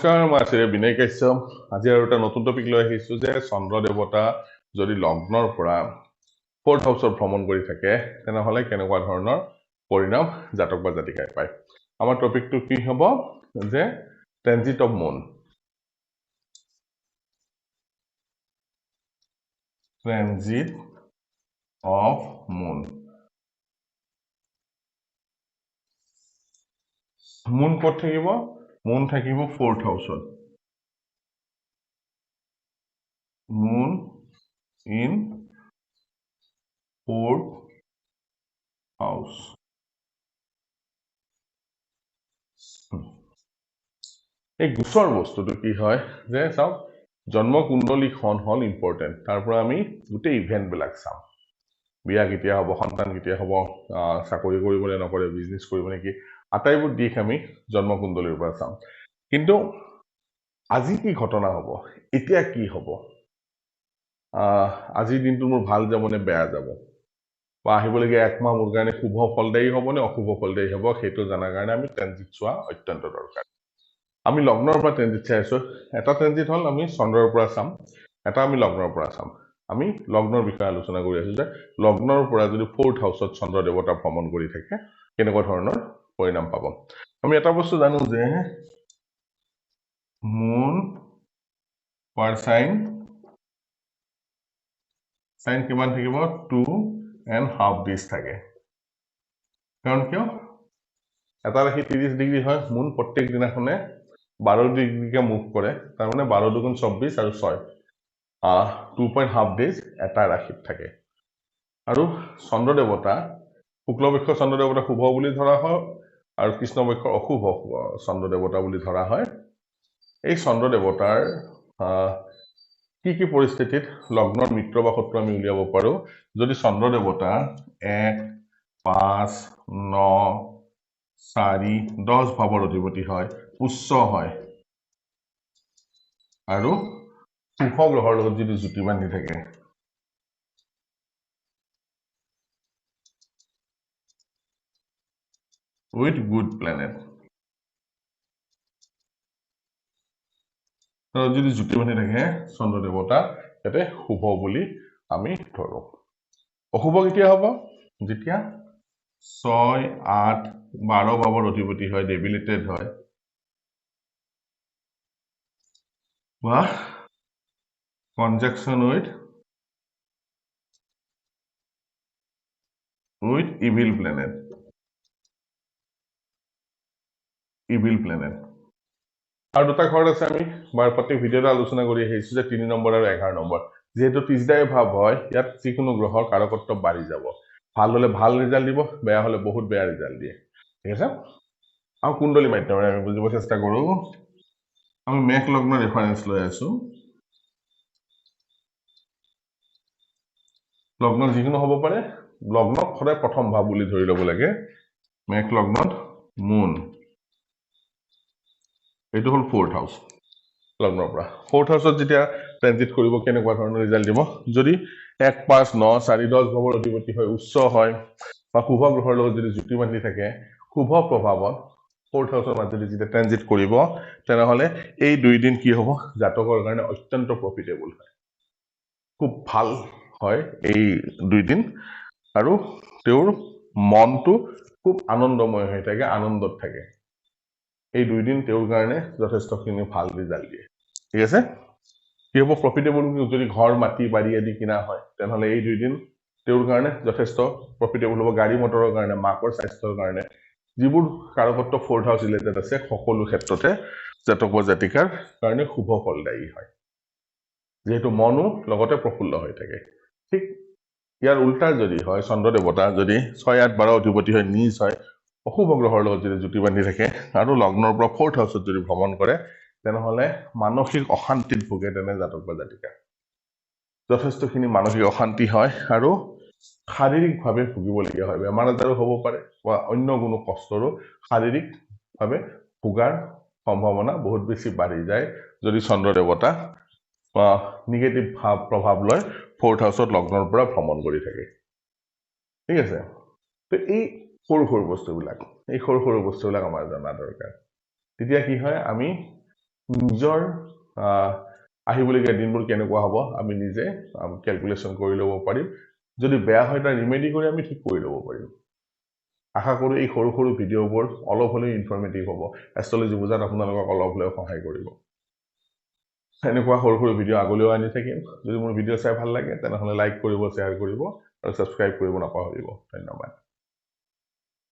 নমস্কাৰ, মই আচাৰ্য বিনয় কাশ্যপ। আজি আৰু এটা নতুন টপিক লৈ আহিছোঁ যে চন্দ্ৰ দেৱতা যদি লগ্নৰ পৰা 4th হাউচত ভ্ৰমণ কৰি থাকে তেনেহ'লে কেনেকুৱা ধৰণৰ পৰিণাম জাতক বা জাতিকাই পায়। আমাৰ টপিকটো কি হ'ব যে transit of moon. Transit of moon. Moon ক'ত থাকিব? মুন থাকিব 4th হাউচত। Moon in 4th house. এই গোচৰ বস্তুটো কি হয় যে চাওক জন্ম কুণ্ডলীখন হল ইম্পৰ্টেণ্ট। তাৰ পৰা আমি গোটেই ইভেন্টবিলাক চাম। বিয়া কেতিয়া হ'ব, সন্তান কেতিয়া হ'ব, চাকৰি কৰিবলৈ নকৰে, বিজনেছ কৰিব নেকি, আটাইবোৰ দিশ আমি জন্ম কুণ্ডলীৰ পৰা চাম। কিন্তু আজি কি ঘটনা হ'ব, এতিয়া কি হ'ব, আজিৰ দিনটো মোৰ ভাল যাব নে বেয়া যাব, বা আহিবলগীয়া একমাহ মোৰ কাৰণে শুভ ফলদায়ী হ'ব নে অশুভ ফলদায়ী হ'ব, সেইটো জনাৰ কাৰণে আমি ট্ৰেনজিট চোৱা অত্যন্ত দৰকাৰ। আমি লগ্নৰ পৰা ট্ৰেনজিট চাই আছো। এটা ট্ৰেনজিট হ'ল আমি চন্দ্ৰৰ পৰা চাম, এটা আমি লগ্নৰ পৰা চাম। আমি লগ্নৰ বিষয়ে আলোচনা কৰি আছো যে লগ্নৰ পৰা যদি 4th হাউচত চন্দ্ৰ দেৱতা ভ্ৰমণ কৰি থাকে কেনেকুৱা ধৰণৰ পৰিণাম পাব। আমি এটা বস্তু জানো যে মুন পাৰ সাইন কিমান থাকিব? 2.5 days থাকে। কাৰণ কিয়? এটা ৰাশি 30 ডিগ্ৰী হয়। মুন প্ৰত্যেক দিনাখনে 12 ডিগ্ৰীকে মুভ কৰে। তাৰমানে 12 দুগুণ 24 আৰু 6 2.5 days এটা ৰাশিত থাকে। আৰু চন্দ্ৰ দেৱতা শুক্লপক্ষ চন্দ্ৰ দেৱতা শুভ বুলি ধৰা হয় আৰু কৃষ্ণপক্ষৰ অশুভ চন্দ্ৰ দেৱতা বুলি ধৰা হয়। এই চন্দ্ৰ দেৱতাৰ কি পৰিস্থিতিত লগ্নৰ মিত্ৰ বা শত্ৰু আমি উলিয়াব পাৰো? যদি চন্দ্ৰ দেৱতা 1, 5, 9, 4, 10 ভাৱৰ অধিপতি হয়, উচ্চ হয় আৰু শুভ গ্ৰহৰ লগত যদি জুতি বান্ধি থাকে, with good planet, যদি জুতি বান্ধি থাকে চন্দ্ৰ দেৱতা, ইয়াতে শুভ বুলি আমি ধৰো। অশুভ কেতিয়া হ'ব? যেতিয়া 6, 8, 12 ভাৱৰ অধিপতি হয়, ডেবিলিটেড হয়, বা কনজাংশন উইথ ইভিল প্লেনেট। আৰু দুটা ঘৰত আছে, আমি প্ৰত্যেক ভিডিঅ'তে আলোচনা কৰি আহিছো যে 3 নম্বৰ আৰু 11 নম্বৰ। যেহেতু 30 ভাৱ হয়, ইয়াত যিকোনো গ্ৰহৰ কাৰকত্ব বাঢ়ি যাব। ভাল হলে ভাল ৰিজাল্ট দিব, বেয়া হলে বহুত বেয়া ৰিজাল্ট দিয়ে। ঠিক আছে? আৰু কুণ্ডলী মাধ্যমেৰে আমি বুজিব চেষ্টা কৰো। আমি মেঘ লগ্ন ৰেফাৰেন্স লৈ আছো। লগ্ন যিকোনো হ'ব পাৰে, লগ্নক সদায় প্ৰথম ভাৱ বুলি ধৰি ল'ব লাগে। মেঘ লগ্নত মুন, এইটো হ'ল 4th হাউচ। লগ্নৰ পৰা 4th হাউচত যেতিয়া ট্ৰেনজিট কৰিব কেনেকুৱা ধৰণৰ ৰিজাল্ট দিব? যদি 1, 5, 9, 4, 10 ভাৱৰ অধিপতি হয়, উচ্চ হয় বা শুভ গ্ৰহৰ লগত যদি জুতি বান্ধি থাকে, শুভ প্ৰভাৱত 4th হাউচৰ মাজেদি যেতিয়া ট্ৰেনজিট কৰিব, তেনেহ'লে এই 2 দিন কি হ'ব? জাতকৰ কাৰণে অত্যন্ত প্ৰফিটেবল হয়, খুব ভাল হয় এই 2 দিন। আৰু তেওঁৰ মনটো খুব আনন্দময় হৈ থাকে, আনন্দত থাকে। এই 2 দিন তেওঁৰ কাৰণে যথেষ্টখিনি ভাল ৰিজাল্ট দিয়ে। ঠিক আছে? কি হ'ব? প্ৰফিটেবল। যদি ঘৰ মাটি বাৰী আদি কিনা হয় তেনেহ'লে এই 2 দিন তেওঁৰ কাৰণে যথেষ্ট প্ৰফিটেবল হ'ব। গাড়ী মটৰৰ কাৰণে, মাকৰ স্বাস্থ্যৰ কাৰণে, যিবোৰ কাৰকত্ব 4th হাউচ ৰিলেটেড আছে, সকলো ক্ষেত্ৰতে জাতক বা জাতিকাৰ কাৰণে শুভ ফলদায়ী হয়, যিহেতু মনো লগতে প্ৰফুল্ল হৈ থাকে। ঠিক ইয়াৰ উল্টা যদি হয়, চন্দ্ৰ দেৱতা যদি 6, 8, 12 অধিপতি হয়, নিজ হয়, অশুভ গ্ৰহৰ লগত যদি জুতি বান্ধি থাকে আৰু লগ্নৰ পৰা 4th হাউচত যদি ভ্ৰমণ কৰে, তেনেহ'লে মানসিক অশান্তিত ভোগে তেনে জাতক বা জাতিকা। যথেষ্টখিনি মানসিক অশান্তি হয় আৰু শাৰীৰিকভাৱে ভুগিবলগীয়া হয়। বেমাৰ আজাৰো হ'ব পাৰে বা অন্য কোনো কষ্টৰো শাৰীৰিকভাৱে ভোগাৰ সম্ভাৱনা বহুত বেছি বাঢ়ি যায় যদি চন্দ্ৰ দেৱতা নিগেটিভ প্ৰভাৱ লয় 4th হাউচত লগ্নৰ পৰা ভ্ৰমণ কৰি থাকে। ঠিক আছে? তো এই সৰু সৰু বস্তুবিলাক আমাৰ জনা দৰকাৰ। তেতিয়া কি হয়? আমি নিজৰ আহিবলগীয়া দিনবোৰ কেনেকুৱা হ'ব আমি নিজে ক্যালকুলেশন কৰি ল'ব পাৰিম যদি বেয়া হয় তাৰ ৰিমেডি কৰি আমি ঠিক কৰি ল'ব পাৰিম আশা কৰো এই সৰু সৰু ভিডিঅ'বোৰ অলপ হ'লেও ইনফৰমেটিভ হ'ব এষ্ট্ৰলজি বুজাত আপোনালোকক অলপ হ'লেও সহায় কৰিব এনেকুৱা সৰু সৰু ভিডিঅ' আগলৈও আনি থাকিম যদি মোৰ ভিডিঅ' চাই ভাল লাগে তেনেহ'লে লাইক কৰিব শ্বেয়াৰ কৰিব আৰু সাবস্ক্ৰাইব কৰিব নাপাহৰিব ধন্যবাদ